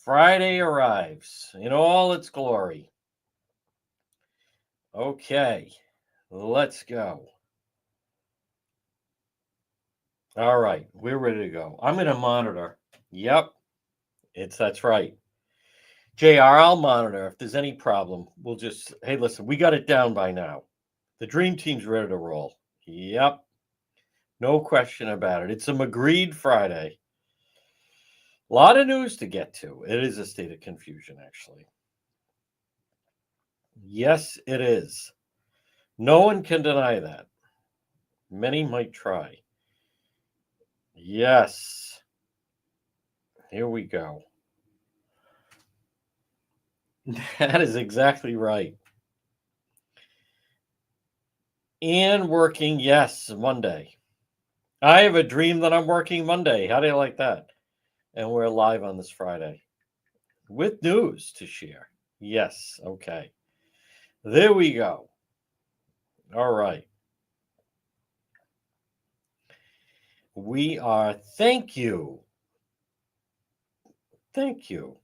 Friday arrives in all its glory. Okay, let's go. All right, we're ready to go. I'm going to monitor. Yep, that's right. JR, I'll monitor. If there's any problem, we'll just, hey, listen, we got it down by now. The dream team's ready to roll. Yep, no question about it. It's a McGreed Friday. A lot of news to get to. It is a state of confusion, actually. Yes, it is. No one can deny that. Many might try. Yes. Here we go. That is exactly right. And working, yes, Monday. I have a dream that I'm working Monday. How do you like that? And we're live on this Friday with news to share. Yes, okay. There we go. All right. We are, thank you. Thank you.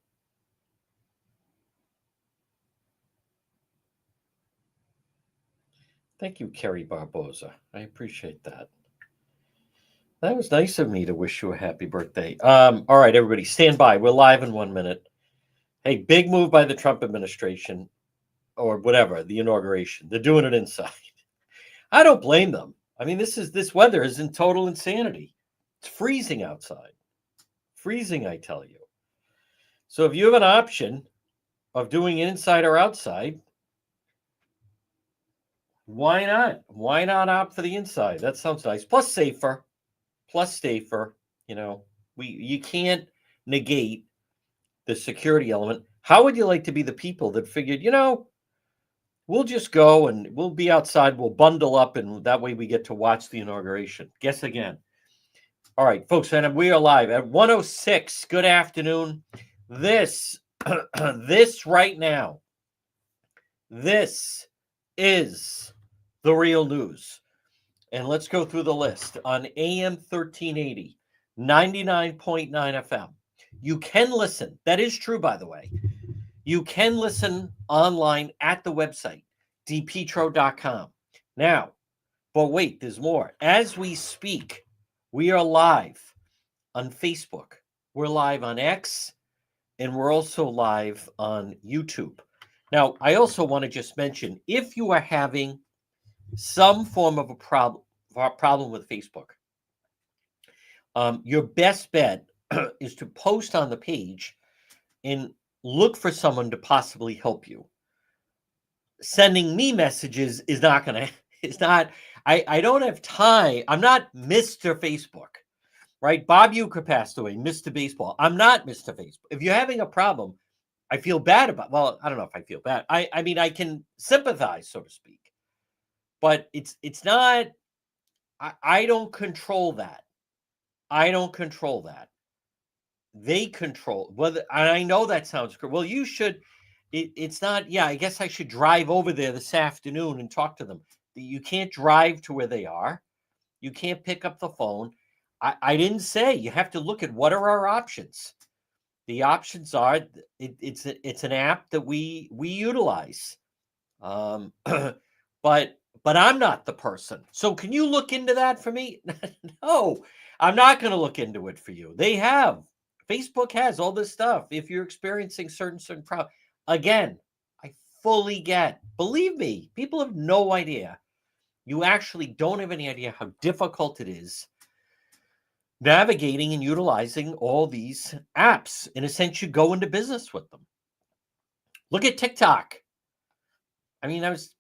Thank you, Kerry Barboza. I appreciate that. That was nice of me to wish you a happy birthday. All right, everybody, stand by. We're live in 1 minute. Hey, big move by the Trump administration or whatever, the inauguration. They're doing it inside. I don't blame them. I mean, this weather is in total insanity. It's freezing outside. Freezing, I tell you. So if you have an option of doing it inside or outside, why not? Why not opt for the inside? That sounds nice. Plus safer. You know, you can't negate the security element. How would you like to be the people that figured, we'll just go and we'll be outside, we'll bundle up, and that way we get to watch the inauguration? Guess again. All right, folks, and we are live at 1:06. Good afternoon. This right now, this is the real news. And let's go through the list. On AM 1380, 99.9 FM. You can listen. That is true, by the way. You can listen online at the website, dpetro.com. Now, but wait, there's more. As we speak, we are live on Facebook. We're live on X, and we're also live on YouTube. Now, I also want to just mention, if you are having some form of a problem with Facebook, your best bet is to post on the page and look for someone to possibly help you. Sending me messages is not going to, it's not, I don't have time. I'm not Mr. Facebook, right? Bob Uecker passed away, Mr. Baseball. I'm not Mr. Facebook. If you're having a problem, I feel bad about, well, I don't know if I feel bad. I mean, I can sympathize, so to speak, but it's not, I don't control that. I don't control that. They control whether, and I know that sounds good. Well, you should, it's not, yeah, I guess I should drive over there this afternoon and talk to them. You can't drive to where they are. You can't pick up the phone. I didn't say. You have to look at what are our options. The options are, it's an app that we utilize. But I'm not the person. So can you look into that for me? No, I'm not going to look into it for you. Facebook has all this stuff. If you're experiencing certain problems, again, I fully get. Believe me, people have no idea. You actually don't have any idea how difficult it is navigating and utilizing all these apps. In a sense, you go into business with them. Look at TikTok. I mean, I was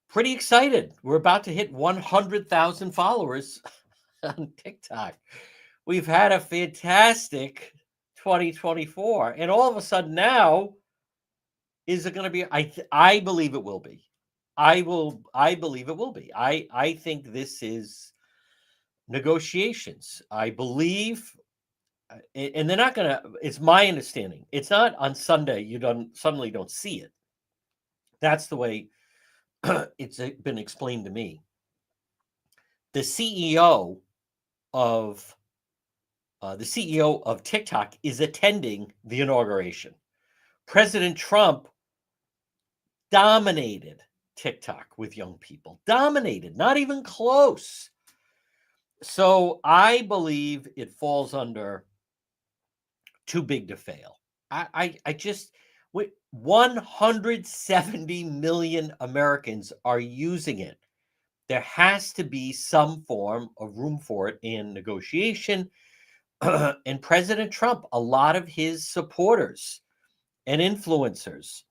pretty excited. We're about to hit 100,000 followers on TikTok. We've had a fantastic 2024, and all of a sudden now, is it going to be? I believe it will be. I believe it will be. I think this is negotiations. I believe, and they're not going to. It's my understanding. It's not on Sunday. You suddenly don't see it. That's the way it's been explained to me. The CEO of the CEO of TikTok, is attending the inauguration. President Trump dominated TikTok with young people. Dominated, not even close. So I believe it falls under too big to fail. I just, 170 million Americans are using it. There has to be some form of room for it in negotiation. And President Trump, a lot of his supporters and influencers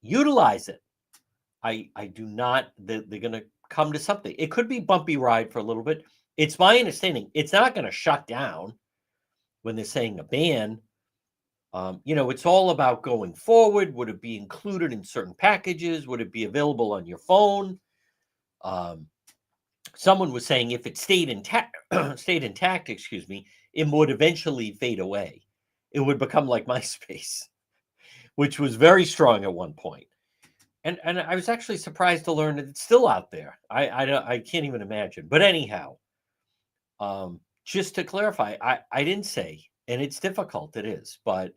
utilize it. I do not, they're going to come to something. It could be bumpy ride for a little bit. It's my understanding it's not going to shut down when they're saying a ban. It's all about going forward. Would it be included in certain packages? Would it be available on your phone? Someone was saying if it stayed intact, it would eventually fade away. It would become like MySpace, which was very strong at one point. And I was actually surprised to learn that it's still out there. I can't even imagine. But anyhow, just to clarify, I didn't say, and it's difficult, it is, but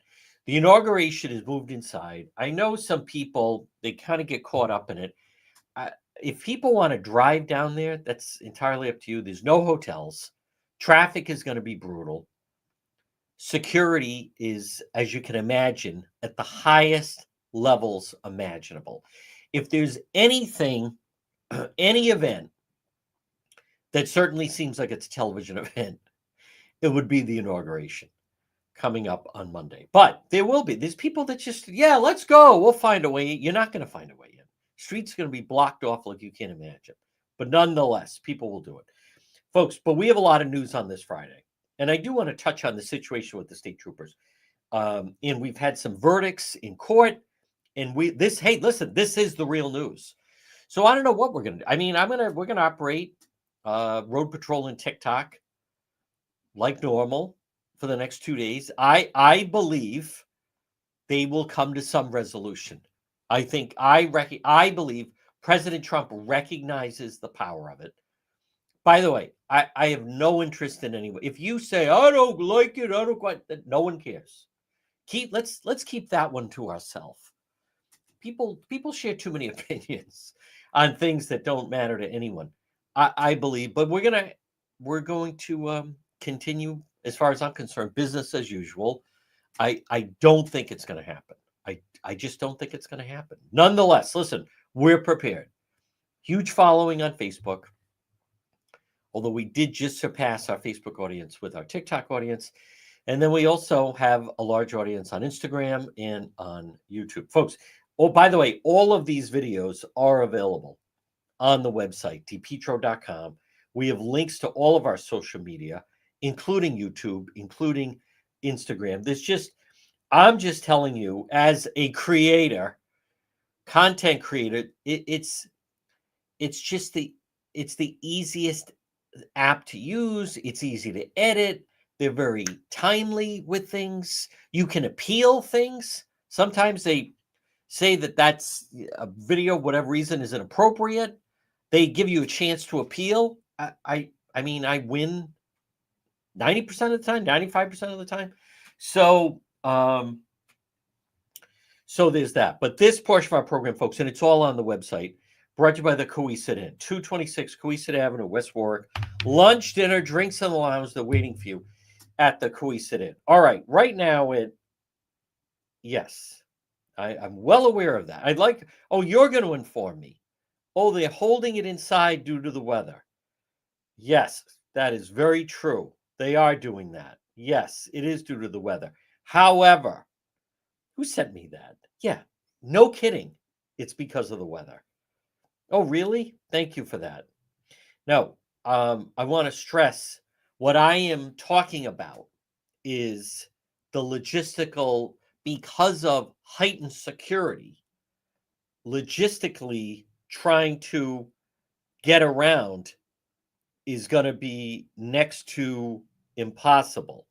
the inauguration is moved inside. I know some people, they kind of get caught up in it. If people want to drive down there, that's entirely up to you. There's no hotels. Traffic is going to be brutal. Security is, as you can imagine, at the highest levels imaginable. If there's anything, any event that certainly seems like it's a television event, it would be the inauguration coming up on Monday. But there's people that just, yeah, let's go. We'll find a way. You're not going to find a way in. Streets going to be blocked off like you can't imagine. But nonetheless, people will do it. Folks, but we have a lot of news on this Friday. And I do want to touch on the situation with the state troopers. And we've had some verdicts in court. And hey, listen, this is the real news. So I don't know what we're going to do. I mean, we're going to operate road patrol and TikTok like normal for the next 2 days. I believe they will come to some resolution. I believe President Trump recognizes the power of it. By the way, I have no interest in anyone. If you say I don't like it, I don't quite, no one cares. Let's keep that one to ourselves. People share too many opinions on things that don't matter to anyone. I believe, but we're going to continue, as far as I'm concerned, business as usual. I don't think it's going to happen. I just don't think it's going to happen. Nonetheless, listen, we're prepared. Huge following on Facebook, although we did just surpass our Facebook audience with our TikTok audience. And then we also have a large audience on Instagram and on YouTube. Folks, oh, by the way, all of these videos are available on the website, dpetro.com. We have links to all of our social media, including YouTube, including Instagram. I'm just telling you, as a creator, content creator, it's the easiest app to use. It's easy to edit. They're very timely with things. You can appeal things. Sometimes they say that's a video, whatever reason, is inappropriate. They give you a chance to appeal. I mean, I win 90% of the time, 95% of the time. So there's that. But this portion of our program, folks, and it's all on the website, brought to you by the Cowesett Inn, 226 Cowesett Avenue, West Warwick. Lunch, dinner, drinks in the lounge. They're waiting for you at the Cowesett Inn. All right, right now yes, I'm well aware of that. You're going to inform me. Oh, they're holding it inside due to the weather. Yes, that is very true. They are doing that. Yes, it is due to the weather. However, who sent me that? Yeah, no kidding. It's because of the weather. Oh, really? Thank you for that. No, I want to stress what I am talking about is the logistical, because of heightened security, logistically trying to get around is going to be next to impossible.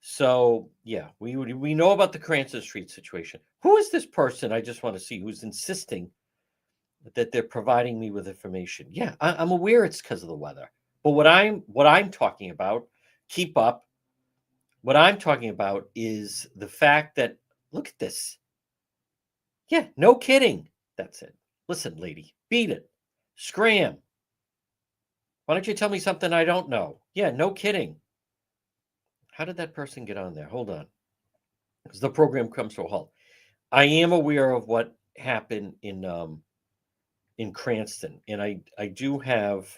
So, yeah, we know about the Cranston Street situation. Who is this person? I just want to see who's insisting that they're providing me with information. Yeah, I'm aware it's because of the weather. But what I'm talking about, keep up. What I'm talking about is the fact that, look at this. Yeah, no kidding. That's it. Listen, lady, beat it. Scram. Why don't you tell me something I don't know? Yeah, no kidding. How did that person get on there? Hold on. Because the program comes to a halt. I am aware of what happened in Cranston, and I do have.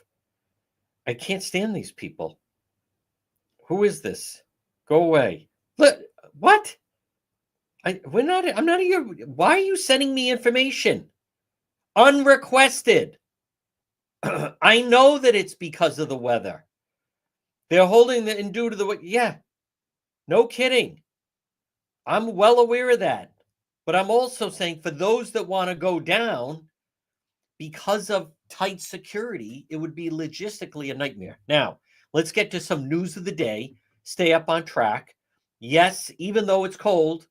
I can't stand these people. Who is this? Go away. What? We're not. I'm not here. Why are you sending me information unrequested? I know that it's because of the weather. They're holding the and due to the yeah. No kidding. I'm well aware of that. But I'm also saying for those that want to go down because of tight security, it would be logistically a nightmare. Now, let's get to some news of the day. Stay up on track. Yes, even though it's cold,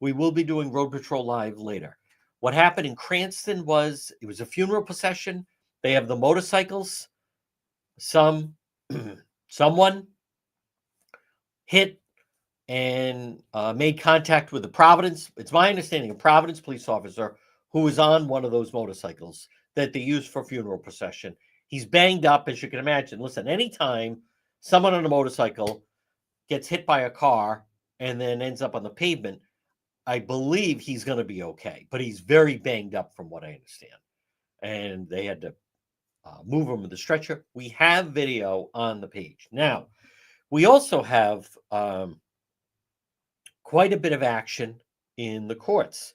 we will be doing Road Patrol Live later. What happened in Cranston was it was a funeral procession. They have the motorcycles. Someone hit and made contact with the Providence. It's my understanding a Providence police officer who was on one of those motorcycles that they use for funeral procession. He's banged up, as you can imagine. Listen, anytime someone on a motorcycle gets hit by a car and then ends up on the pavement, I believe he's going to be okay. But he's very banged up from what I understand. And they had to move him with the stretcher. We have video on the page. Now, we also have quite a bit of action in the courts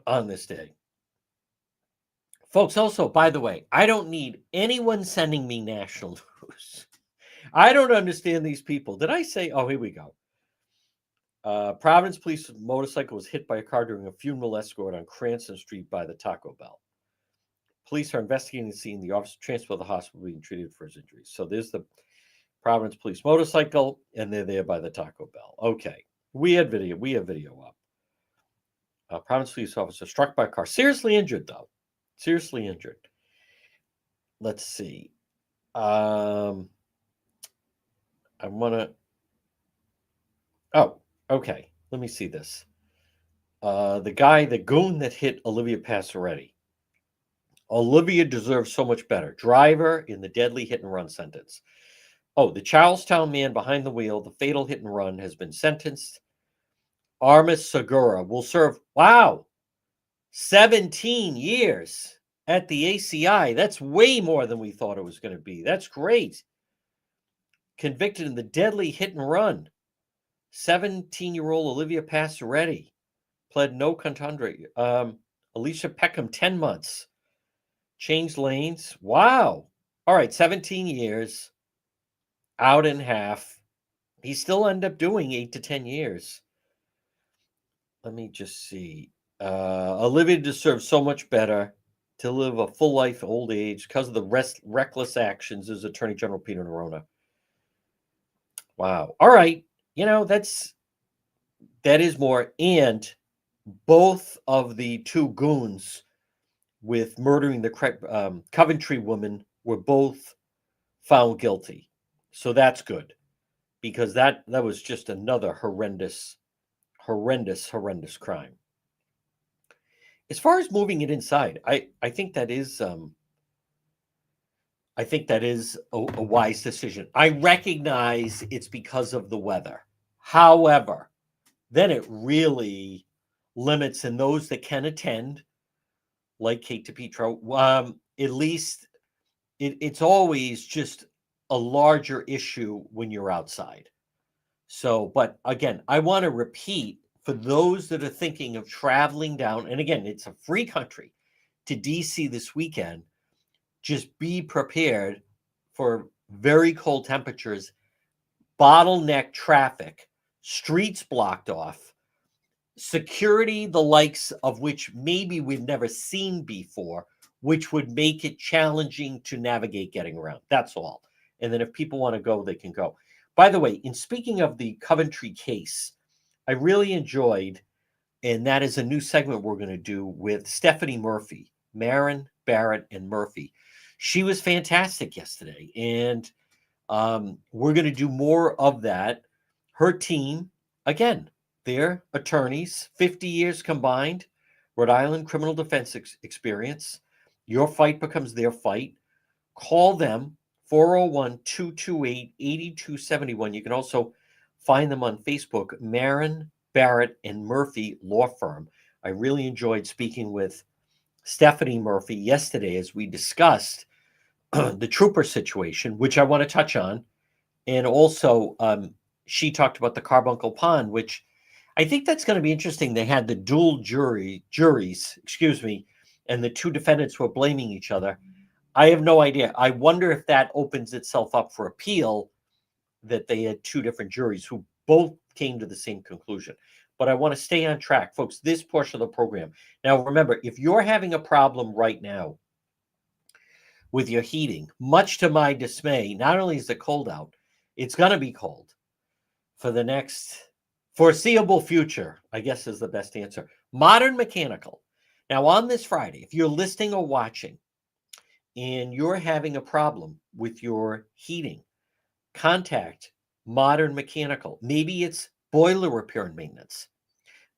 on this day. Folks, also, by the way, I don't need anyone sending me national news. I don't understand these people. Did I say, oh, here we go. Providence police motorcycle was hit by a car during a funeral escort on Cranston Street by the Taco Bell. Police are investigating the scene. The officer transferred to the hospital being treated for his injuries. So there's the Providence police motorcycle, and they're there by the Taco Bell. Okay. We have video up. Providence police officer struck by a car. Seriously injured, though. Seriously injured. Let's see. I want to. Oh, okay. Let me see this. The goon that hit Olivia Passaretti. Olivia deserves so much better. Driver in the deadly hit and run sentence. Oh, the Charlestown man behind the wheel, the fatal hit and run, has been sentenced. Armis Segura will serve, 17 years at the ACI. That's way more than we thought it was going to be. That's great. Convicted in the deadly hit and run. 17-year-old Olivia Passaretti pled no contendere. Alicia Peckham, 10 months. Changed lanes. Wow. All right, 17 years. Out in half. He still ended up doing 8 to 10 years. Let me just see. Olivia deserves so much better to live a full life old age because of the reckless actions of Attorney General Peter Neronha. Wow. All right. That is more. And both of the two goons with murdering the Coventry woman were both found guilty. So that's good because that was just another horrendous crime. As far as moving it inside, I think that is a wise decision. I recognize it's because of the weather. However, then it really limits, and those that can attend, like Kate DePietro, at least it's always just a larger issue when you're outside. So, but again, I want to repeat for those that are thinking of traveling down, and again, it's a free country, to DC this weekend, just be prepared for very cold temperatures, bottleneck traffic, streets blocked off, security, the likes of which maybe we've never seen before, which would make it challenging to navigate getting around. That's all. And then if people want to go, they can go. By the way, in speaking of the Coventry case, I really enjoyed, and that is a new segment we're going to do with Stephanie Murphy, Marin, Barrett, and Murphy. She was fantastic yesterday, and we're going to do more of that. Her team, again, they're attorneys, 50 years combined, Rhode Island criminal defense experience. Your fight becomes their fight. Call them, 401 228 8271. You can also find them on Facebook, Marin, Barrett, and Murphy Law Firm. I really enjoyed speaking with Stephanie Murphy yesterday as we discussed the trooper situation, which I want to touch on. And also, she talked about the Carbuncle Pond, which I think that's going to be interesting. They had the dual juries, and the two defendants were blaming each other. I have no idea. I wonder if that opens itself up for appeal, that they had two different juries who both came to the same conclusion. But I want to stay on track, folks, this portion of the program. Now, remember, if you're having a problem right now with your heating, much to my dismay, not only is it cold out, it's going to be cold for the next foreseeable future, I guess is the best answer. Modern Mechanical. Now, on this Friday, if you're listening or watching and you're having a problem with your heating, contact Modern Mechanical. Maybe it's boiler repair and maintenance.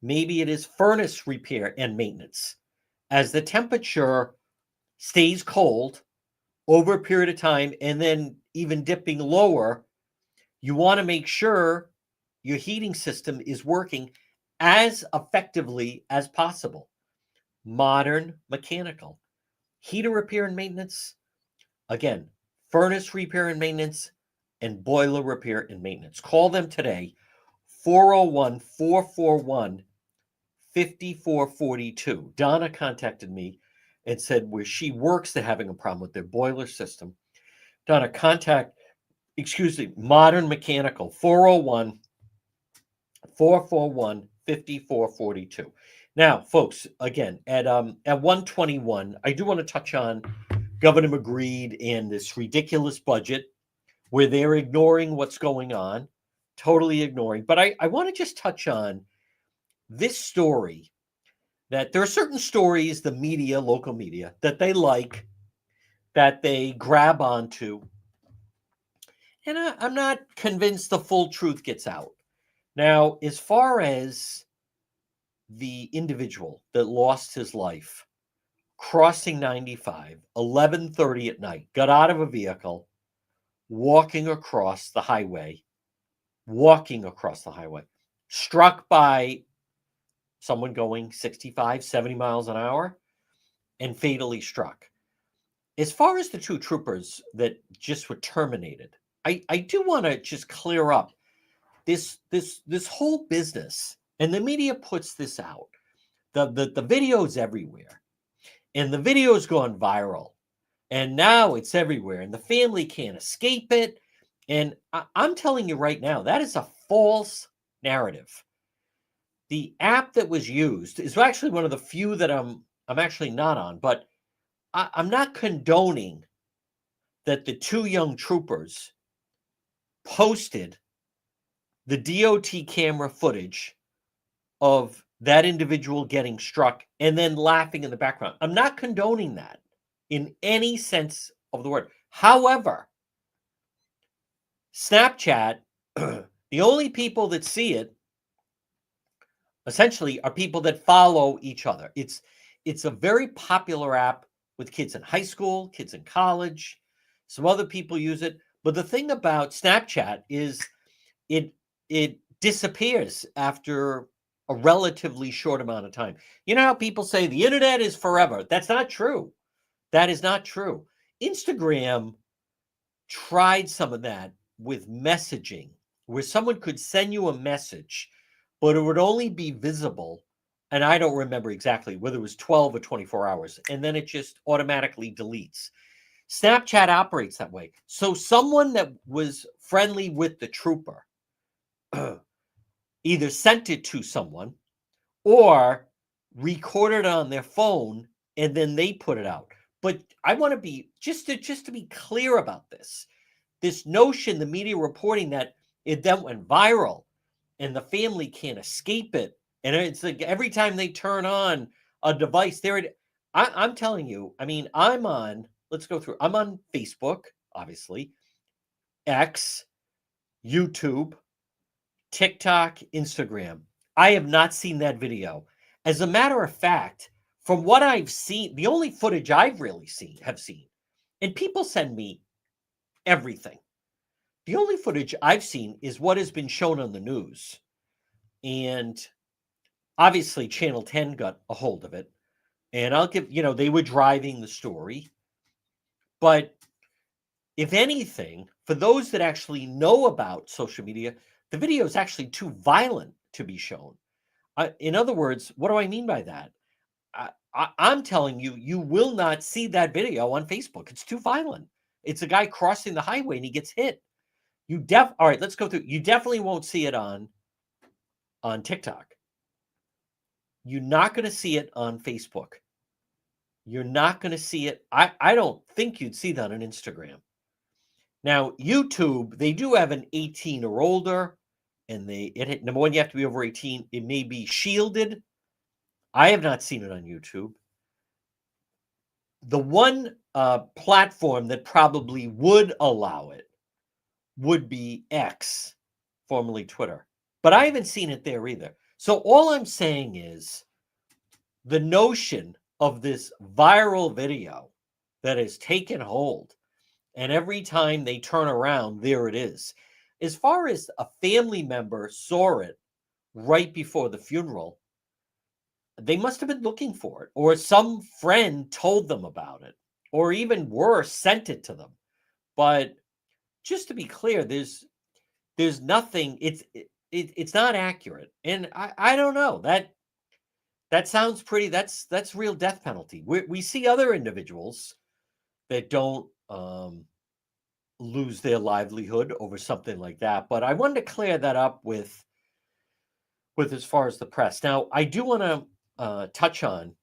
Maybe it is furnace repair and maintenance. As the temperature stays cold over a period of time and then even dipping lower, you want to make sure your heating system is working as effectively as possible. Modern Mechanical. Heater repair and maintenance. Again, furnace repair and maintenance and boiler repair and maintenance. Call them today, 401 441 5442. Donna contacted me and said where she works, they're having a problem with their boiler system. Donna, contact, Modern Mechanical, 401 441 5442. Now, folks, again, at 121, I do want to touch on Governor McGreed and this ridiculous budget where they're ignoring what's going on, totally ignoring. But I want to just touch on this story, that there are certain stories, the media, local media, that they like, that they grab onto. And I'm not convinced the full truth gets out. Now, as far as the individual that lost his life crossing 95, 11:30 at night, got out of a vehicle, walking across the highway, struck by someone going 65, 70 miles an hour, and fatally struck. As far as the two troopers that just were terminated, I do want to just clear up this whole business, and the media puts this out. The video's everywhere, and the video's gone viral, and now it's everywhere, and the family can't escape it. And I'm telling you right now, that is a false narrative. The app that was used is actually one of the few that I'm actually not on, but I'm not condoning that the two young troopers posted the DOT camera footage of that individual getting struck and then laughing in the background. I'm not condoning that in any sense of the word. However, Snapchat, the only people that see it essentially are people that follow each other. It's a very popular app with kids in high school, kids in college. Some other people use it. But the thing about Snapchat is it disappears after a relatively short amount of time. You know how people say the internet is forever? That's not true. That is not true. Instagram tried some of that with messaging, where someone could send you a message, but it would only be visible, and I don't remember exactly whether it was 12 or 24 hours, and then it just automatically deletes. Snapchat operates that way. So someone that was friendly with the trooper either sent it to someone or recorded it on their phone, and then they put it out. But I want to be just to be clear about this notion, the media reporting that it then went viral and the family can't escape it, and it's like every time they turn on a device, I'm telling you, I mean, let's go through. I'm on Facebook, obviously, X, YouTube, TikTok, Instagram. I have not seen that video. As a matter of fact, from what I've seen, the only footage I've really seen, and people send me everything. The only footage I've seen is what has been shown on the news. And obviously, Channel 10 got a hold of it. And I'll give, they were driving the story. But if anything, for those that actually know about social media, the video is actually too violent to be shown. In other words, what do I mean by that? I'm telling you, you will not see that video on Facebook. It's too violent. It's a guy crossing the highway and he gets hit. All right, let's go through. You definitely won't see it on TikTok. You're not going to see it on Facebook. You're not going to see it. I don't think you'd see that on Instagram. Now, YouTube, they do have an 18 or older, and number one, you have to be over 18. It may be shielded. I have not seen it on YouTube. The one platform that probably would allow it would be X, formerly Twitter. But I haven't seen it there either. So all I'm saying is the notion of this viral video that has taken hold, and every time they turn around, there it is. As far as a family member saw it right before the funeral, they must have been looking for it, or some friend told them about it, or even worse, sent it to them. But just to be clear, there's nothing. It's not accurate, and I don't know that sounds pretty. That's real death penalty. We see other individuals that don't lose their livelihood over something like that. But I wanted to clear that up with as far as the press. Now, I do want to touch on.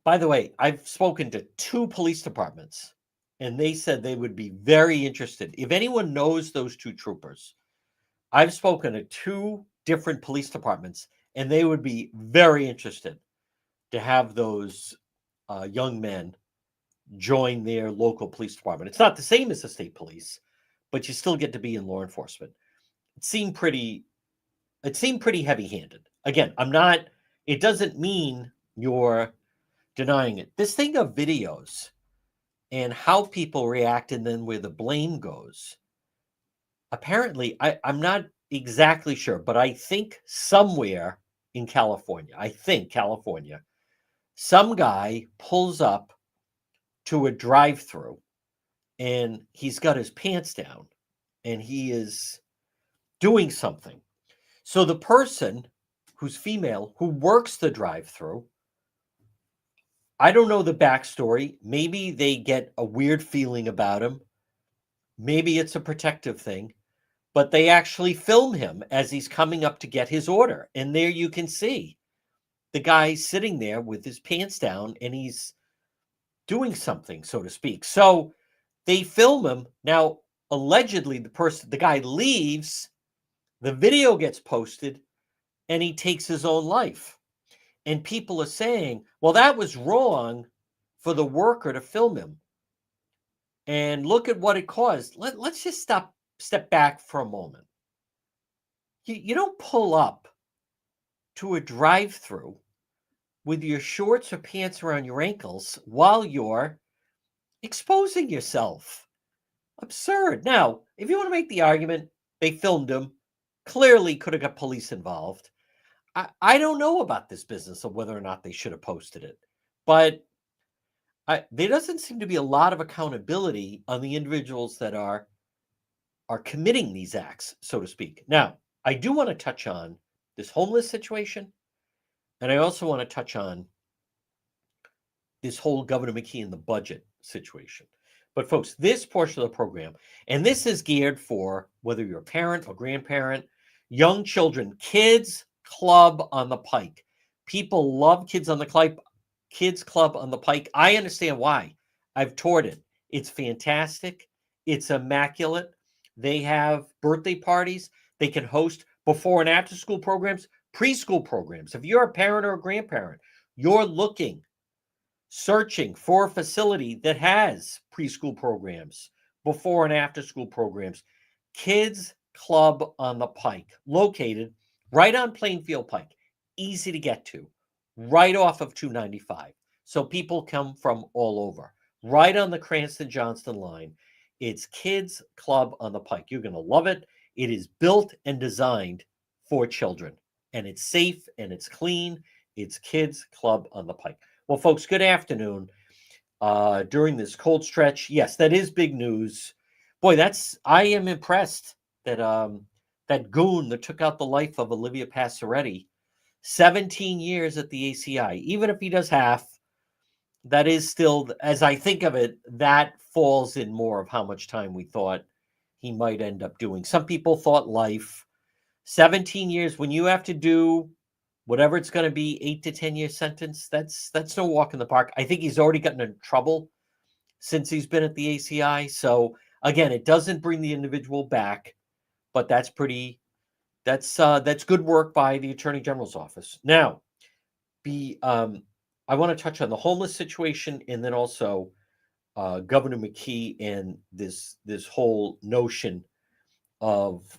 By the way, I've spoken to 2 police departments, and they said they would be very interested. If anyone knows those 2 troopers, I've spoken to 2 different police departments, and they would be very interested to have those young men join their local police department. It's not the same as the state police, but you still get to be in law enforcement. It seemed pretty heavy-handed. Again, it doesn't mean you're denying it. This thing of videos and how people react and then where the blame goes. Apparently, I'm not exactly sure, but I think somewhere in California, some guy pulls up to a drive-through and he's got his pants down and he is doing something. So the person who's female, who works the drive-through, I don't know the backstory. Maybe they get a weird feeling about him. Maybe it's a protective thing, but they actually film him as he's coming up to get his order. And there you can see the guy sitting there with his pants down and he's doing something, so to speak. So they film him. Now, allegedly, the guy leaves, the video gets posted, and he takes his own life. And people are saying, well, that was wrong for the worker to film him. And look at what it caused. Let's just step back for a moment. You don't pull up to a drive-through with your shorts or pants around your ankles while you're exposing yourself. Absurd. Now, if you want to make the argument, they filmed him, clearly could have got police involved. I don't know about this business of whether or not they should have posted it, but there doesn't seem to be a lot of accountability on the individuals that are committing these acts, so to speak. Now, I do want to touch on this homeless situation, and I also want to touch on this whole Governor McKee and the budget situation. But folks, this portion of the program, and this is geared for whether you're a parent or grandparent, young children, Kids Club on the Pike. People love Kids Club on the Pike. I understand why. I've toured it. It's fantastic. It's immaculate. They have birthday parties. They can host before and after school programs, preschool programs. If you're a parent or a grandparent, you're searching for a facility that has preschool programs, before and after school programs. Kids Club on the Pike, located right on Plainfield Pike, easy to get to, right off of 295. So people come from all over, right on the Cranston-Johnston line. It's Kids Club on the Pike. You're going to love it. It is built and designed for children, and it's safe and it's clean. It's Kids Club on the Pike. Well, folks, good afternoon. During this cold stretch, yes, that is big news. Boy, I am impressed that that goon that took out the life of Olivia Passaretti, 17 years at the ACI. Even if he does half, that is still, as I think of it, that falls in more of how much time we thought he might end up doing. Some people thought life. 17 years, when you have to do whatever it's going to be, 8 to 10 year sentence, that's no walk in the park. I think he's already gotten in trouble since he's been at the ACI. So again, it doesn't bring the individual back, but that's good work by the Attorney General's office. Now, I want to touch on the homeless situation, and then also Governor McKee and this whole notion of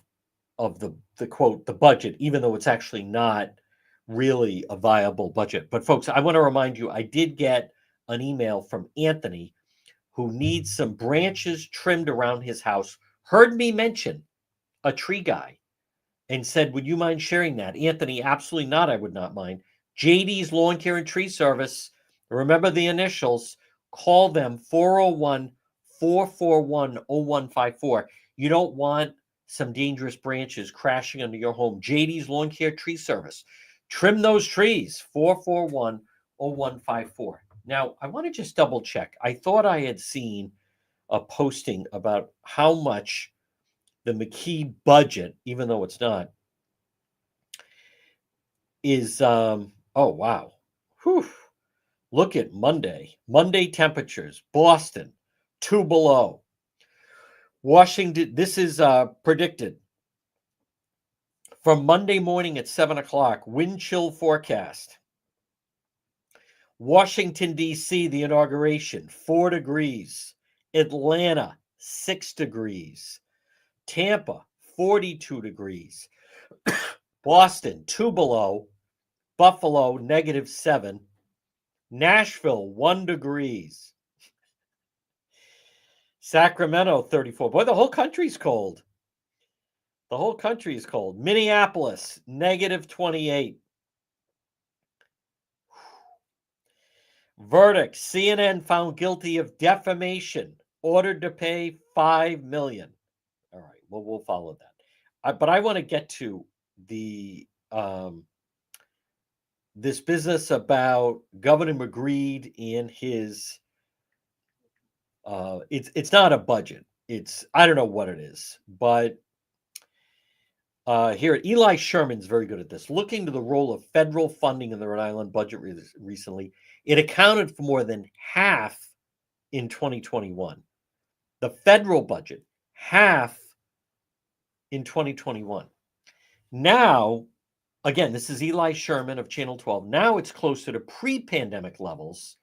the quote, the budget, even though it's actually not really a viable budget. But folks, I want to remind you, I did get an email from Anthony, who needs some branches trimmed around his house, heard me mention a tree guy, and said, would you mind sharing that? Anthony, absolutely not. I would not mind. JD's Lawn Care and Tree Service. Remember the initials. Call them 401-441-0154. You don't want some dangerous branches crashing under your home. JD's Lawn Care Tree Service. Trim those trees. 441-0154. Now, I want to just double check. I thought I had seen a posting about how much the McKee budget, even though it's not, is, oh, wow. Whew. Look at Monday. Monday temperatures. Boston, 2 below. Washington, this is predicted. From Monday morning at 7 o'clock, wind chill forecast. Washington, D.C., the inauguration, 4 degrees. Atlanta, 6 degrees. Tampa, 42 degrees. Boston, 2 below. Buffalo, -7. Nashville, 1 degrees. Sacramento, 34. Boy, the whole country's cold. The whole country is cold. Minneapolis, -28. Verdict: CNN found guilty of defamation, ordered to pay $5 million. All right, well, we'll follow that. But I want to get to the this business about Governor McGreed and his. It's not a budget. It's, I don't know what it is, but here Eli Sherman's very good at this. Looking to the role of federal funding in the Rhode Island budget recently, it accounted for more than half in 2021. The federal budget, half in 2021. Now, again, this is Eli Sherman of Channel 12. Now it's closer to pre-pandemic levels,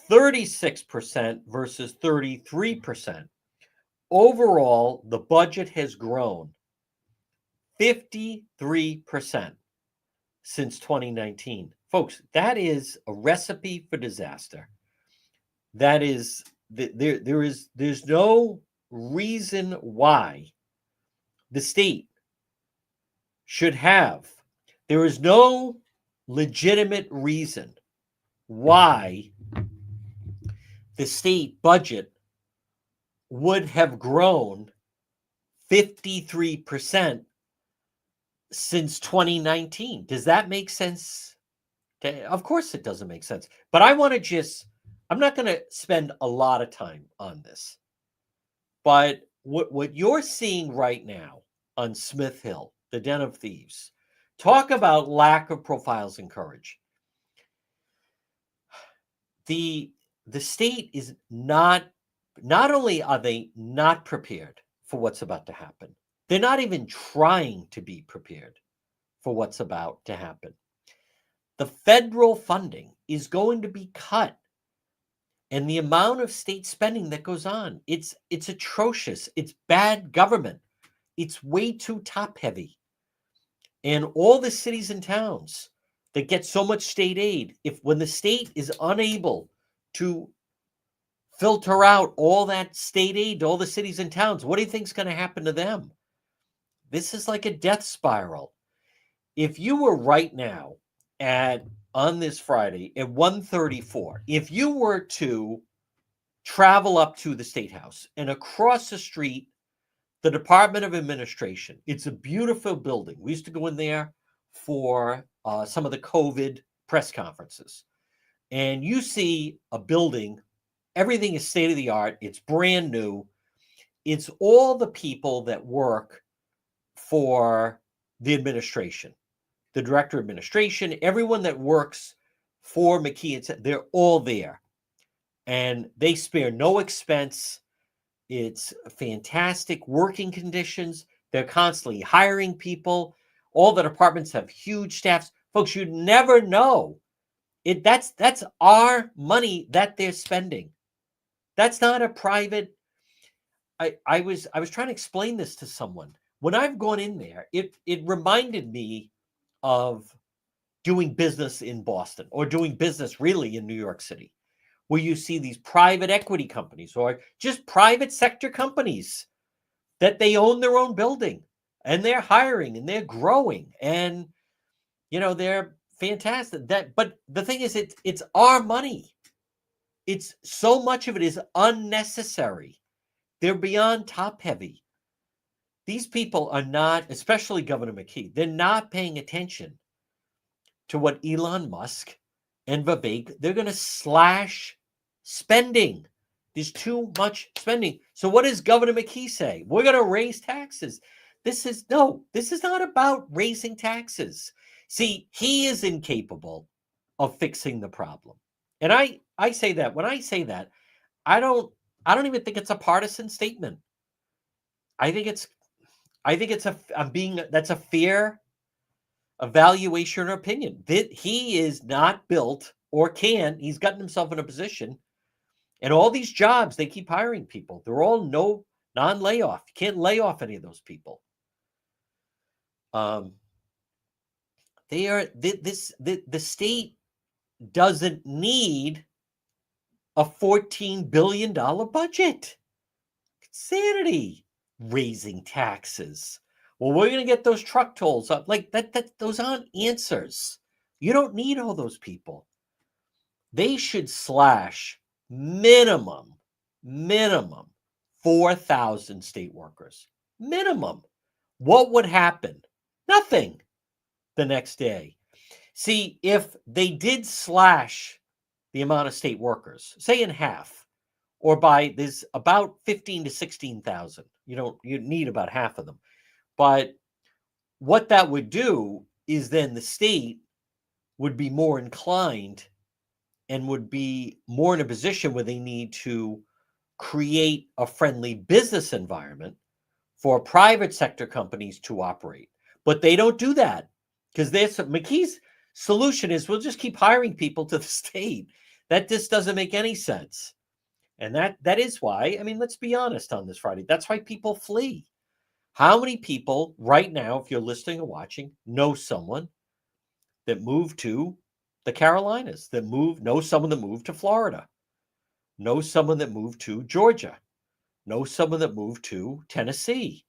36% versus 33%. Overall, the budget has grown 53% since 2019. Folks, that is a recipe for disaster. That is, there's no reason why the state should have, there is no legitimate reason why the state budget would have grown 53% since 2019. Does that make sense? Of course it doesn't make sense. But I'm not going to spend a lot of time on this. But what you're seeing right now on Smith Hill, the Den of Thieves, talk about lack of profiles and courage. The state is not only are they not prepared for what's about to happen, they're not even trying to be prepared for what's about to happen. The federal funding is going to be cut. And the amount of state spending that goes on, it's atrocious. It's bad government. it's way too top heavy. And all the cities and towns that get so much state aid, when the state is unable to filter out all that state aid to all the cities and towns, what do you think is going to happen to them? This is like a death spiral. If you were right now on this Friday at 1:34, if you were to travel up to the State House and across the street, the Department of Administration, it's a beautiful building. We used to go in there for some of the COVID press conferences. And you see a building, everything is state of the art. It's brand new. It's all the people that work for the administration, the director of administration, everyone that works for McKee, they're all there. And they spare no expense. It's fantastic working conditions. They're constantly hiring people. All the departments have huge staffs. Folks, you'd never know. That's our money that they're spending. That's not a private. I was trying to explain this to someone. When I've gone in there, it reminded me of doing business in Boston or doing business really in New York City, where you see these private equity companies or just private sector companies that they own their own building and they're hiring and they're growing and, they're fantastic. But the thing is, it's our money. It's so much of it is unnecessary. They're beyond top heavy. These people are not, especially Governor McKee, they're not paying attention to what Elon Musk and Vivek, they're going to slash spending. There's too much spending. So what does Governor McKee say? We're going to raise taxes. This is not about raising taxes. See, he is incapable of fixing the problem. And I say that, when I say that, I don't even think it's a partisan statement. I think that's a fair evaluation or opinion. That he is not built or he's gotten himself in a position, and all these jobs, they keep hiring people. They're all non-layoff. You can't lay off any of those people. The state doesn't need a $14 billion budget. Insanity. Raising taxes. Well, we're going to get those truck tolls up. Like that, those aren't answers. You don't need all those people. They should slash minimum 4,000 state workers. Minimum. What would happen? Nothing the next day. See, if they did slash the amount of state workers, say in half, or by there's about 15 to 16,000. You need about half of them. But what that would do is then the state would be more inclined and would be more in a position where they need to create a friendly business environment for private sector companies to operate. But they don't do that because McKee's solution is we'll just keep hiring people to the state. That just doesn't make any sense. And that is why, let's be honest on this Friday, that's why people flee. How many people right now, if you're listening or watching, know someone that moved to the Carolinas, know someone that moved to Florida, know someone that moved to Georgia, know someone that moved to Tennessee,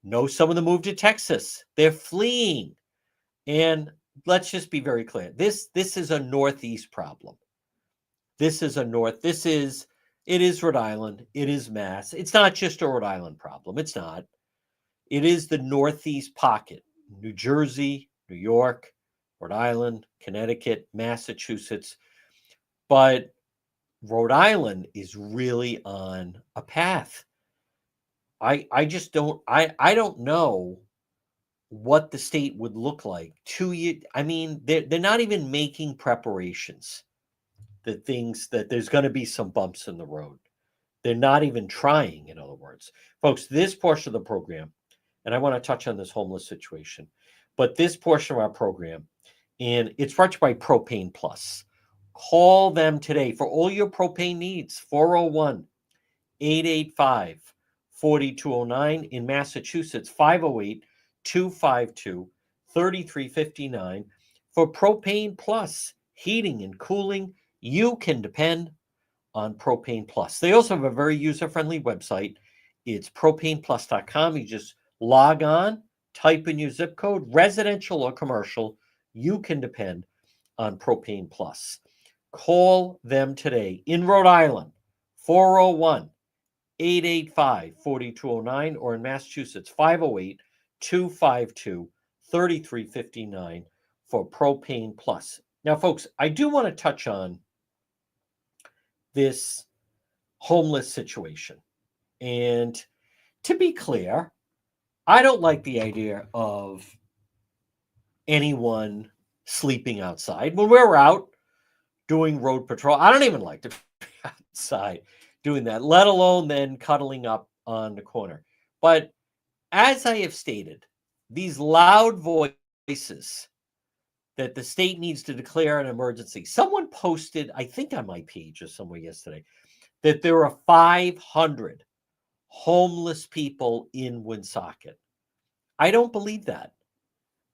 know someone that moved to Texas? They're fleeing. And let's just be very clear. This is a Northeast problem. It is Rhode Island. It is Mass. It's not just a Rhode Island problem. It's not. It is the Northeast pocket. New Jersey, New York, Rhode Island, Connecticut, Massachusetts. But Rhode Island is really on a path. I just don't, I don't know what the state would look like 2 years. They're not even making preparations. That there's going to be some bumps in the road. They're not even trying, in other words. Folks, this portion of the program, and I want to touch on this homeless situation, but this portion of our program, and it's brought to you by Propane Plus. Call them today for all your propane needs, 401-885-4255. 4209. In Massachusetts, 508-252-3359. For Propane Plus heating and cooling, you can depend on Propane Plus. They also have a very user-friendly website. It's propaneplus.com. You just log on, type in your zip code, residential or commercial. You can depend on Propane Plus. Call them today in Rhode Island, 401-885-4209, or in Massachusetts, 508-252-3359 for Propane Plus. Now, folks, I do want to touch on this homeless situation. And to be clear, I don't like the idea of anyone sleeping outside. When we're out doing road patrol, I don't even like to be outside doing that, let alone then cuddling up on the corner. But as I have stated, these loud voices that the state needs to declare an emergency. Someone posted, I think on my page or somewhere yesterday, that there are 500 homeless people in Woonsocket. I don't believe that.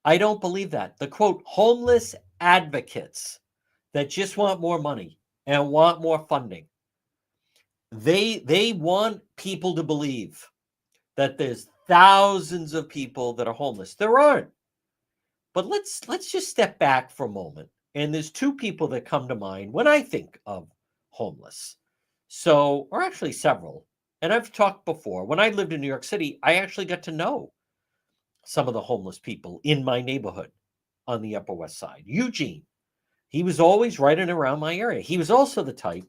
I don't believe that. The quote, homeless advocates that just want more money and want more funding. They want people to believe that there's thousands of people that are homeless. There aren't. But let's just step back for a moment. And there's two people that come to mind when I think of homeless. So, or actually several. And I've talked before. When I lived in New York City, I actually got to know some of the homeless people in my neighborhood on the Upper West Side. Eugene, he was always right in around my area. He was also the type.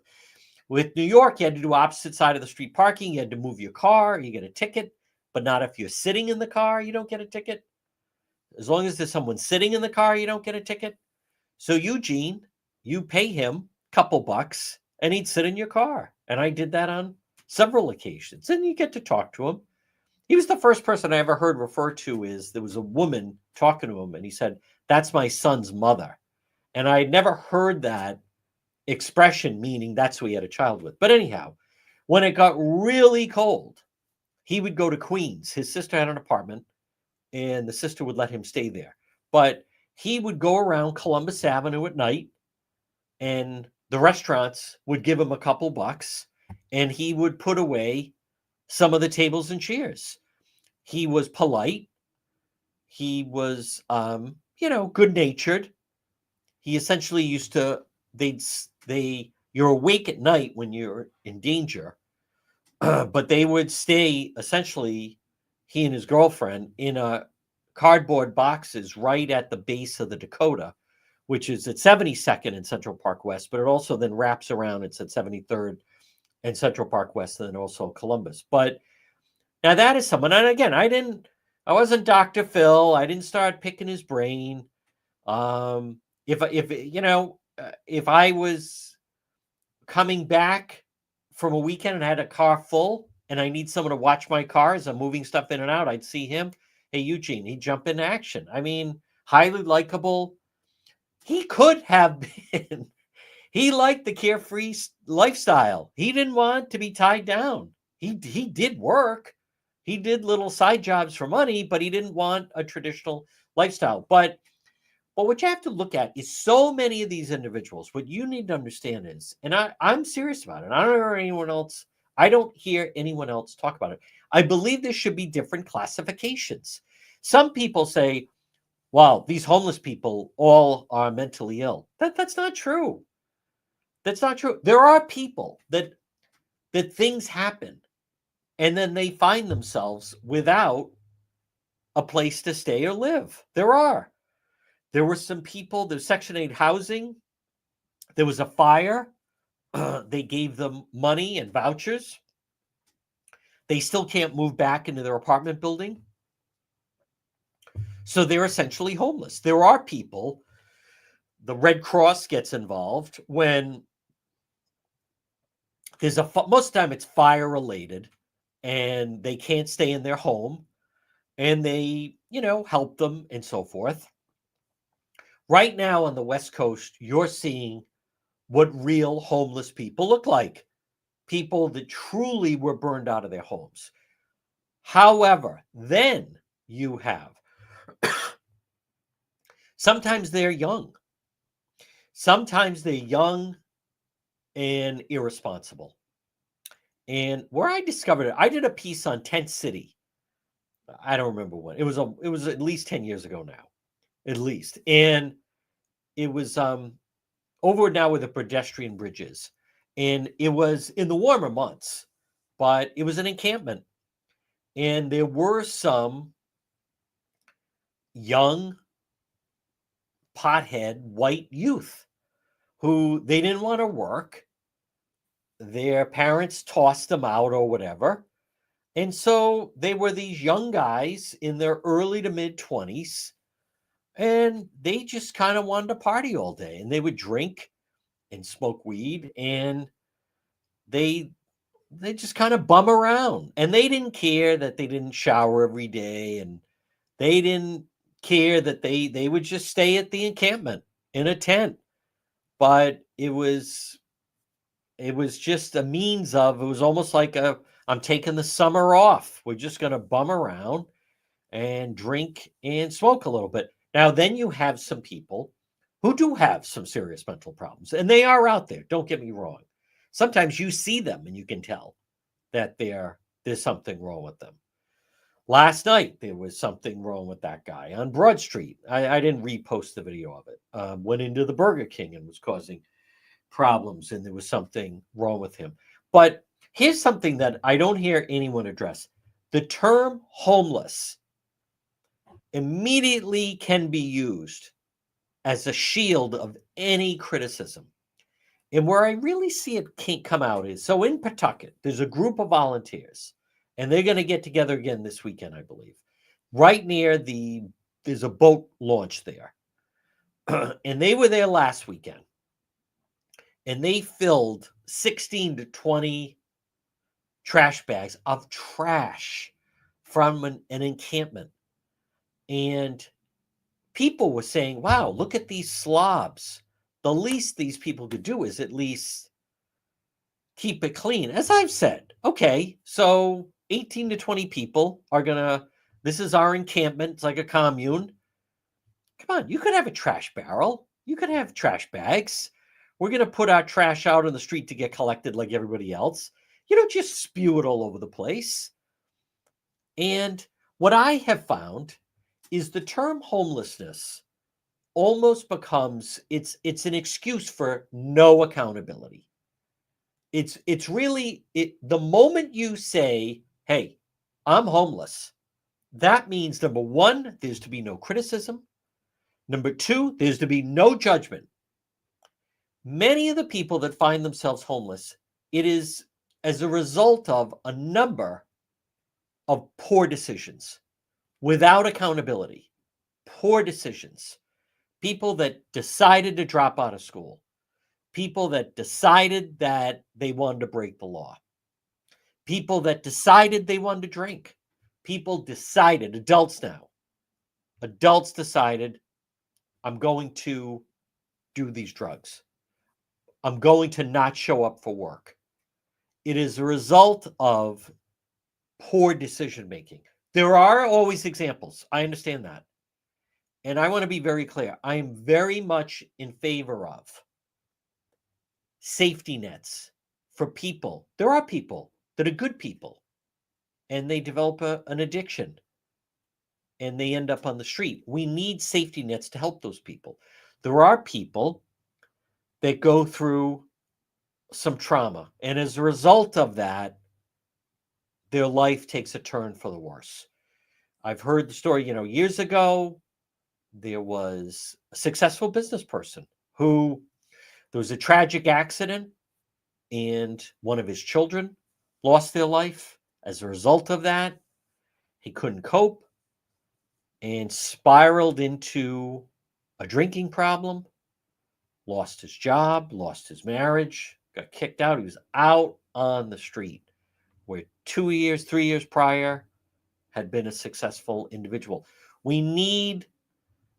With New York, you had to do opposite side of the street parking. You had to move your car. You get a ticket. But not if you're sitting in the car, you don't get a ticket. As long as there's someone sitting in the car, you don't get a ticket. So Eugene, you pay him a couple bucks and he'd sit in your car. And I did that on several occasions. And you get to talk to him. He was the first person I ever heard referred to as there was a woman talking to him. And he said, that's my son's mother. And I had never heard that expression, meaning that's who he had a child with. But anyhow, when it got really cold, he would go to Queens. His sister had an apartment. And the sister would let him stay there. But he would go around Columbus Avenue at night, and the restaurants would give him a couple bucks, and he would put away some of the tables and chairs. He was polite. He was, good-natured. He essentially used to, you're awake at night when you're in danger, but they would stay essentially, he and his girlfriend, in a cardboard boxes right at the base of the Dakota, which is at 72nd and Central Park West, but it also then wraps around. It's at 73rd and Central Park West, and then also Columbus. But now that is someone, and again, I wasn't Dr. Phil. I didn't start picking his brain. If I was coming back from a weekend and had a car full, and I need someone to watch my car as I'm moving stuff in and out, I'd see him. Hey, Eugene, he'd jump into action. I mean, highly likable. He could have been. He liked the carefree lifestyle. He didn't want to be tied down. He did work. He did little side jobs for money, but he didn't want a traditional lifestyle. But what you have to look at is so many of these individuals, what you need to understand is, and I'm serious about it. I don't hear anyone else. I don't hear anyone else talk about it. I believe there should be different classifications. Some people say, well, these homeless people all are mentally ill. That's not true. That's not true. There are people that things happen and then they find themselves without a place to stay or live. There were some people, there's Section 8 housing. There was a fire. They gave them money and vouchers. They still can't move back into their apartment building. So they're essentially homeless. There are people, the Red Cross gets involved when there's most of the time it's fire related and they can't stay in their home, and they, help them and so forth. Right now on the West Coast, you're seeing what real homeless people look like. People that truly were burned out of their homes. However, then you have sometimes they're young. Sometimes they're young and irresponsible. And where I discovered it, I did a piece on Tent City. I don't remember when. It was at least 10 years ago now. At least. And it was over now where the pedestrian bridge is. And it was in the warmer months, but it was an encampment. And there were some young pothead white youth who they didn't want to work. Their parents tossed them out or whatever. And so they were these young guys in their early to mid 20s, and they just kind of wanted to party all day. And they would drink and smoke weed, and they just kind of bum around. And they didn't care that they didn't shower every day, and they didn't care that they would just stay at the encampment in a tent. But it was just a means of, it was almost like I'm taking the summer off. We're just going to bum around and drink and smoke a little bit. Now, then you have some people who do have some serious mental problems, and they are out there. Don't get me wrong. Sometimes you see them and you can tell that there's something wrong with them. Last night, there was something wrong with that guy on Broad Street. I didn't repost the video of it. Went into the Burger King and was causing problems, and there was something wrong with him. But here's something that I don't hear anyone address. The term homeless immediately can be used as a shield of any criticism. And where I really see it can't come out is, so in Pawtucket, there's a group of volunteers, and they're going to get together again this weekend, I believe. Right near there's a boat launch there. And they were there last weekend. And they filled 16 to 20 trash bags of trash from an encampment. And people were saying, wow, look at these slobs. The least these people could do is at least keep it clean. As I've said, okay, so 18 to 20 people are this is our encampment. It's like a commune. Come on, you could have a trash barrel. You could have trash bags. We're going to put our trash out on the street to get collected like everybody else. You don't just spew it all over the place. And what I have found is the term homelessness almost becomes, it's an excuse for no accountability. It's really, the moment you say, hey, I'm homeless, that means, number one, there's to be no criticism. Number two, there's to be no judgment. Many of the people that find themselves homeless, it is as a result of a number of poor decisions without accountability. Poor decisions. People that decided to drop out of school. People that decided that they wanted to break the law. People that decided they wanted to drink. People decided, adults now, adults decided, I'm going to do these drugs. I'm going to not show up for work. It is a result of poor decision making. There are always examples. I understand that. And I want to be very clear. I am very much in favor of safety nets for people. There are people that are good people and they develop an addiction and they end up on the street. We need safety nets to help those people. There are people that go through some trauma, and as a result of that, their life takes a turn for the worse. I've heard the story, years ago, there was a successful business person who, there was a tragic accident and one of his children lost their life. As a result of that, he couldn't cope and spiraled into a drinking problem, lost his job, lost his marriage, got kicked out. He was out on the street, where 2 years, 3 years prior had been a successful individual. We need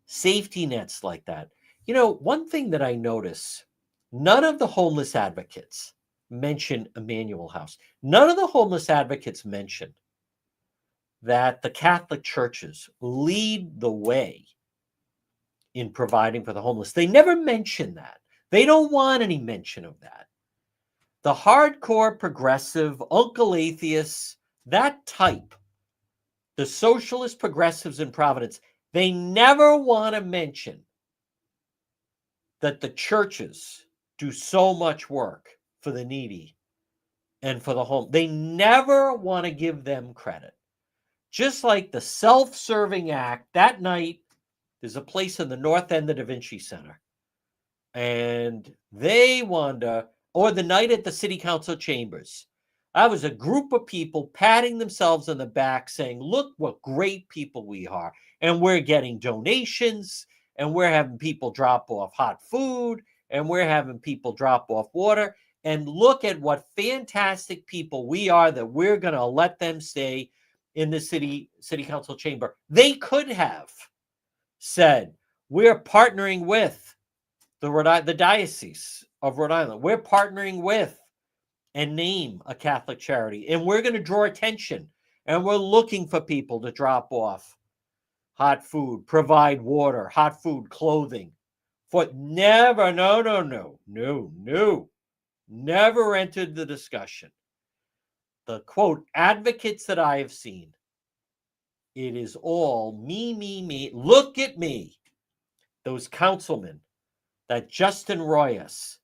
safety nets like that. One thing that I notice, none of the homeless advocates mention Emmanuel House. None of the homeless advocates mention that the Catholic churches lead the way in providing for the homeless. They never mention that. They don't want any mention of that. The hardcore progressive, Uncle Atheists, that type, the socialist progressives in Providence, they never want to mention that the churches do so much work for the needy and for the home. They never want to give them credit. Just like the self-serving act that night, there's a place in the north end of Da Vinci Center. And they wonder, or the night at the city council chambers, I was a group of people patting themselves on the back saying, look what great people we are. And we're getting donations, and we're having people drop off hot food, and we're having people drop off water. And look at what fantastic people we are that we're going to let them stay in the city council chamber. They could have said, we're partnering with the Diocese of Rhode Island. We're partnering with and name a Catholic charity, and we're going to draw attention, and we're looking for people to drop off hot food, provide water, hot food, clothing. For never, no, never entered the discussion. The quote, advocates that I have seen, it is all me. Look at me. Those councilmen, that Justin Royas,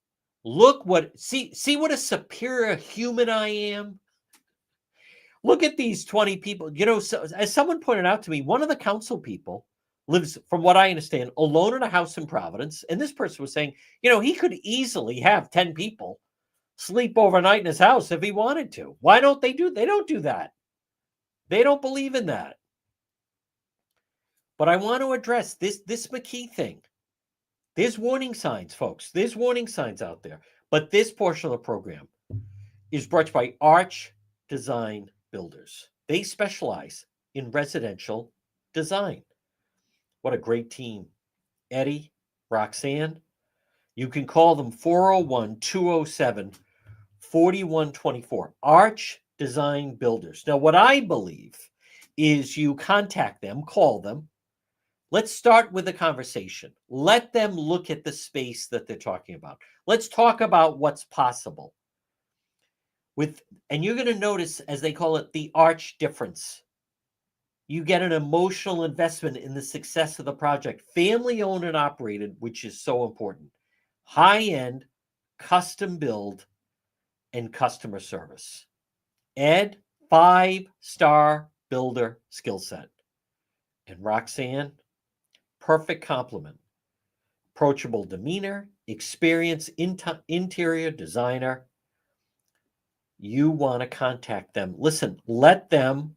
look what, see what a superior human I am. Look at these 20 people. You know, so, as someone pointed out to me, one of the council people lives, from what I understand, alone in a house in Providence. And this person was saying, you know, he could easily have 10 people sleep overnight in his house if he wanted to. Why don't they do? They don't do that. They don't believe in that. But I want to address this McKee thing. There's warning signs, folks. There's warning signs out there. But this portion of the program is brought to you by Arch Design Builders. They specialize in residential design. What a great team. Eddie, Roxanne. You can call them 401-207-4124. Arch Design Builders. Now, what I believe is you contact them, call them. Let's start with a conversation. Let them look at the space that they're talking about. Let's talk about what's possible. And you're going to notice, as they call it, the arch difference. You get an emotional investment in the success of the project. Family owned and operated, which is so important. High-end, custom build, and customer service. Ed, 5-star builder skill set. And Roxanne, perfect complement. Approachable demeanor, experienced interior designer. You want to contact them. Listen, let them.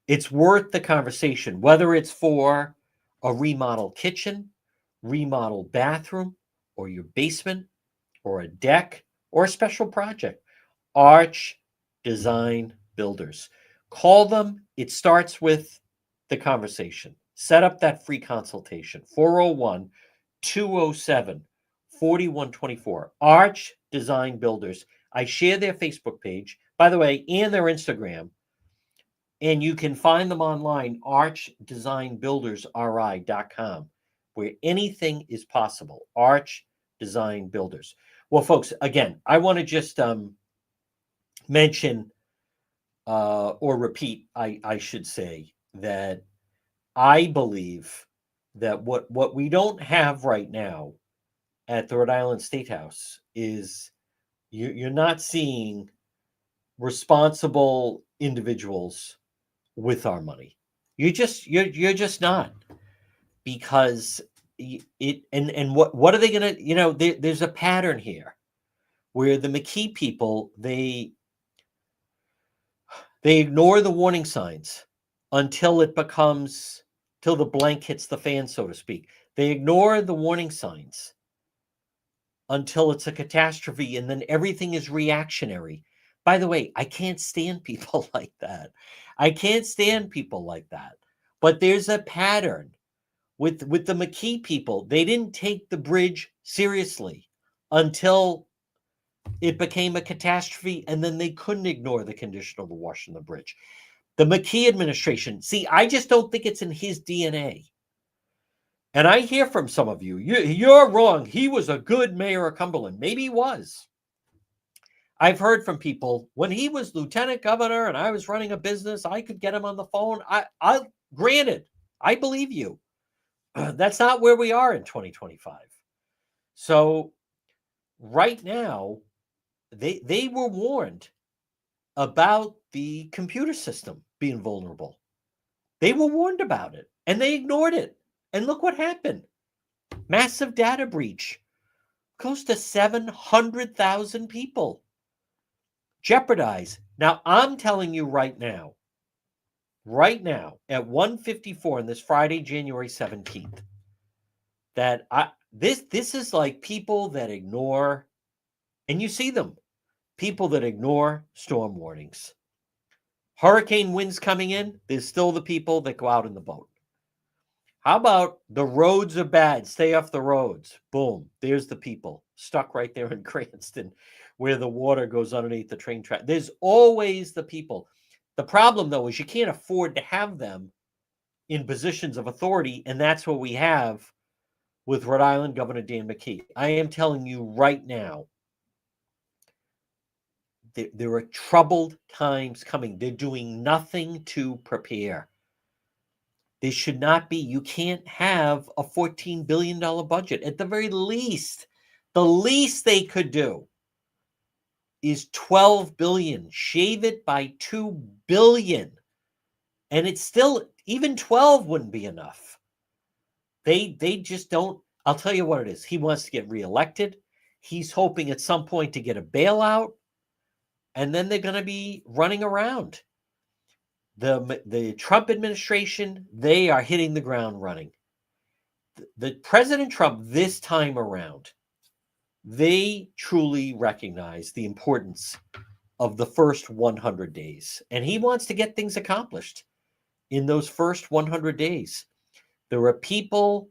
It's worth the conversation, whether it's for a remodeled kitchen, remodeled bathroom, or your basement, or a deck, or a special project. Arch Design Builders. Call them. It starts with the conversation. Set up that free consultation. 401-207-4124. Arch Design Builders. I share their Facebook page, by the way, and their Instagram. And you can find them online, archdesignbuildersri.com, where anything is possible. Arch Design Builders. Well, folks, again, I want to just mention or repeat, I should say, that I believe that what we don't have right now at the Rhode Island State House is you're not seeing responsible individuals with our money. You're just not, because it and what are they gonna, you know, there's a pattern here where the McKee people, they ignore the warning signs until the blank hits the fan, so to speak. They ignore the warning signs until it's a catastrophe, and then everything is reactionary. By the way, I can't stand people like that. But there's a pattern with the McKee people. They didn't take the bridge seriously until it became a catastrophe, and then they couldn't ignore the condition of the wash on the bridge. The McKee administration. See, I just don't think it's in his DNA. And I hear from some of you, you're wrong. He was a good mayor of Cumberland. Maybe he was. I've heard from people, when he was lieutenant governor and I was running a business, I could get him on the phone. Granted, I believe you. That's not where we are in 2025. So right now, they were warned about the computer system being vulnerable. They were warned about it and they ignored it. And look what happened. Massive data breach. Close to 700,000 people jeopardized. Now, I'm telling you right now at 1:54 on this Friday, January 17th, that this is like people that ignore, and you see them, people that ignore storm warnings. Hurricane winds coming in, there's still the people that go out in the boat. How about the roads are bad, stay off the roads? Boom, there's the people stuck right there in Cranston where the water goes underneath the train track. There's always the people. The problem, though, is you can't afford to have them in positions of authority, and that's what we have with Rhode Island Governor Dan McKee. I am telling you right now, there are troubled times coming. They're doing nothing to prepare. They should not be. You can't have a $14 billion budget. At the very least, the least they could do is $12 billion. Shave it by $2 billion. And it's still, even 12 wouldn't be enough. They just don't. I'll tell you what it is. He wants to get reelected. He's hoping at some point to get a bailout. And then they're going to be running around. The Trump administration, they are hitting the ground running. The President Trump this time around, they truly recognize the importance of the first 100 days. And he wants to get things accomplished in those first 100 days. There are people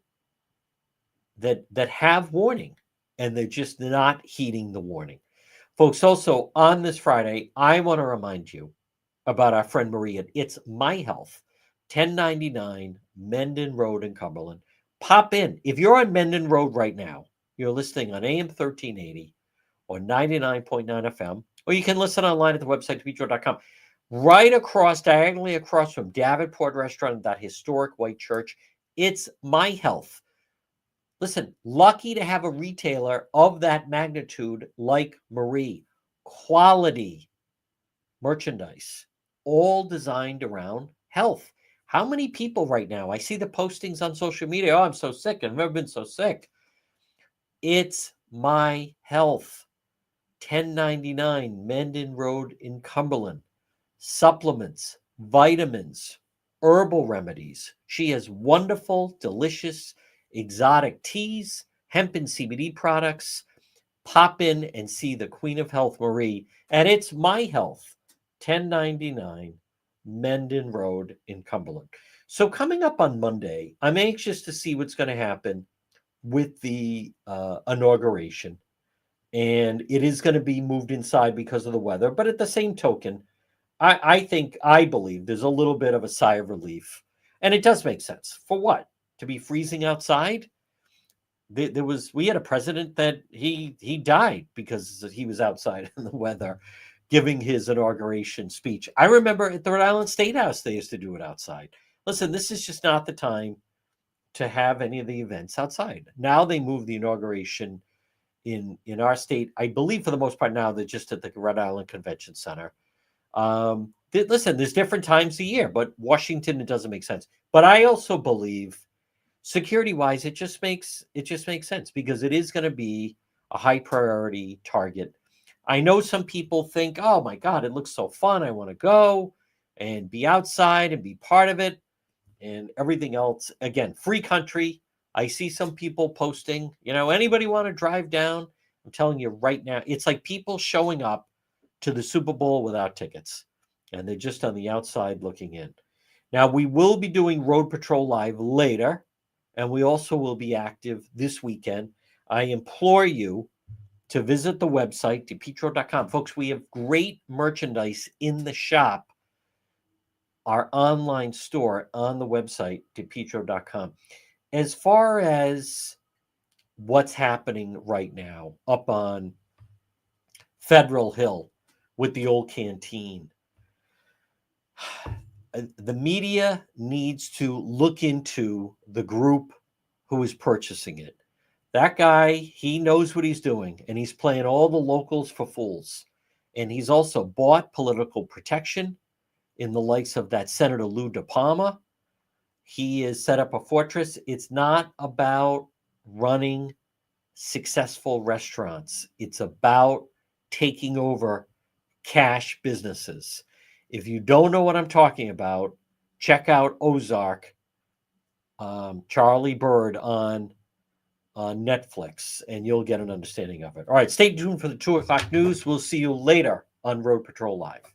that have warning, and they're just not heeding the warning. Folks, also on this Friday, I want to remind you about our friend Marie at It's My Health, 1099 Mendon Road in Cumberland. Pop in. If you're on Mendon Road right now, you're listening on AM 1380 or 99.9 FM, or you can listen online at the website, depetro.com. Right across, diagonally across from Davenport Restaurant and that historic white church, It's My Health. Listen, lucky to have a retailer of that magnitude like Marie. Quality merchandise, all designed around health. How many people right now, I see the postings on social media, oh, I'm so sick, I've never been so sick. It's My Health, 1099 Mendon Road in Cumberland. Supplements, vitamins, herbal remedies. She has wonderful, delicious, exotic teas, hemp and CBD products. Pop in and see the Queen of Health, Marie, and It's My Health, 1099 Mendon Road in Cumberland. So coming up on Monday, I'm anxious to see what's going to happen with the inauguration. And it is going to be moved inside because of the weather. But at the same token, I believe there's a little bit of a sigh of relief. And it does make sense. For what? To be freezing outside? We had a president that he died because he was outside in the weather giving his inauguration speech. I remember at the Rhode Island State House, they used to do it outside. Listen, this is just not the time to have any of the events outside. Now they move the inauguration in our state. I believe for the most part now they're just at the Rhode Island Convention Center. Listen, there's different times a year, but Washington, it doesn't make sense. But I also believe security-wise, it just makes sense because it is going to be a high priority target. I know some people think, oh my God, it looks so fun. I want to go and be outside and be part of it and everything else. Again, free country. I see some people posting, anybody want to drive down? I'm telling you right now, it's like people showing up to the Super Bowl without tickets, and they're just on the outside looking in. Now, we will be doing Road Patrol Live later, and we also will be active this weekend. I implore you to visit the website, depetro.com. Folks, we have great merchandise in the shop our online store on the website, depetro.com. As far as what's happening right now up on Federal Hill with the old canteen, the media needs to look into the group who is purchasing it. That guy, he knows what he's doing, and he's playing all the locals for fools. And he's also bought political protection in the likes of that Senator Lou DePalma. He has set up a fortress. It's not about running successful restaurants, it's about taking over cash businesses. If you don't know what I'm talking about, check out Ozark, Charlie Bird on Netflix, and you'll get an understanding of it. All right, stay tuned for the 2 o'clock news. We'll see you later on Road Patrol Live.